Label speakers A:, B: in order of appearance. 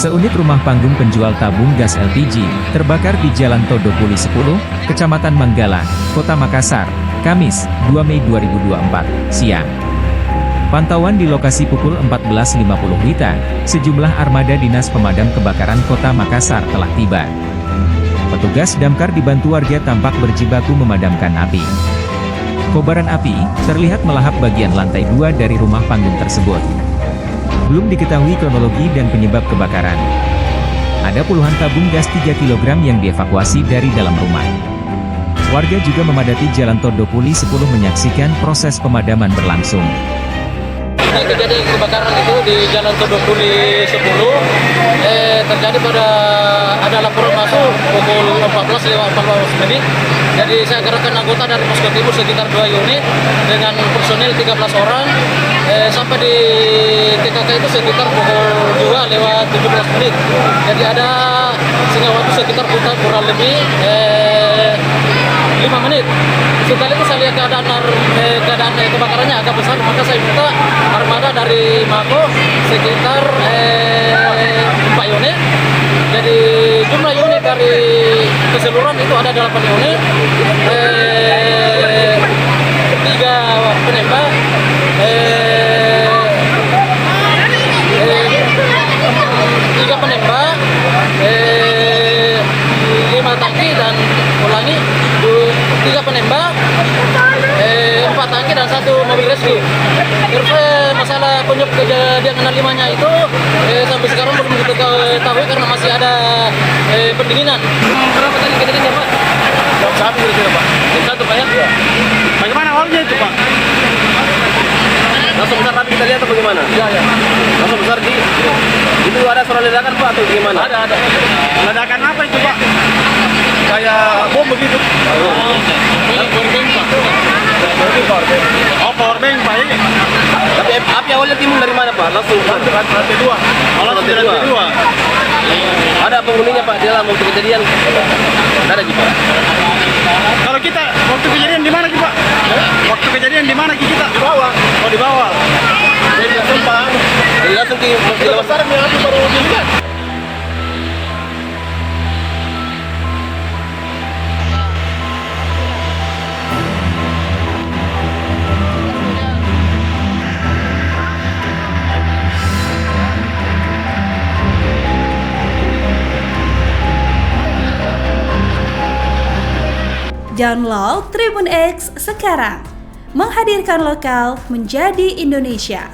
A: Seunit rumah panggung penjual tabung gas LPG terbakar di Jalan Todopuli 10, Kecamatan Manggala, Kota Makassar, Kamis, 2 Mei 2024, siang. Pantauan di lokasi pukul 14.50 WITA, sejumlah armada Dinas Pemadam Kebakaran Kota Makassar telah tiba. Petugas damkar dibantu warga tampak berjibaku memadamkan api. Kobaran api terlihat melahap bagian lantai 2 dari rumah panggung tersebut. Belum diketahui kronologi dan penyebab kebakaran. Ada puluhan tabung gas 3 kg yang dievakuasi dari dalam rumah. Warga juga memadati Jalan Todopuli 10 menyaksikan proses pemadaman berlangsung.
B: Kejadian kebakaran itu di Jalan Todopuli 10 terjadi pada ada laporan masuk pukul 14.14 menit. Jadi saya kerahkan anggota dari Posko Timur sekitar 2 unit dengan personil 13 orang. Sampai di TKK itu sekitar pukul 2 lewat 17 menit. Jadi ada sehingga waktu sekitar kurang lebih 5 menit. Setelah itu saya lihat keadaan kebakarannya agak besar, maka saya minta armada dari Mako sekitar 4 unit. Jadi jumlah unit dari keseluruhan itu ada 8 unit, 3 penembak, 3 penembak, 5 tangki dan ulangi 3 penembak, 4 tangki dan 1 mobil rescue. Terus masalah penyebab kejadian 65-nya itu sampai sekarang belum diketahui karena masih ada pendinginan. Berapa tadi kejadiannya Pak? Jam 1 kira-kira Pak. Jam 1 Pak ya? Bagaimana awalnya itu Pak? Langsung besar tadi kita lihat atau bagaimana? Iya, ya. Langsung besar di itu ada suara ledakan Pak atau gimana? Ada. Ledakan apa itu Pak? Kayak bom begitu. Oh, powerbank Pak ini. Tapi api awalnya timbul dari mana Pak? Langsung lantai 2. Oh, lantai 2. Ada penghuninya Pak di dalam waktu kejadian? Ada Pak. Kalau kita waktu kejadian di mana Pak? Waktu kejadian di mana kita? Di bawah. Oh, di bawah. Jadi langsung Pak. Jadi langsung di besar api baru dilihat.
C: Download Tribun X sekarang, menghadirkan lokal menjadi Indonesia.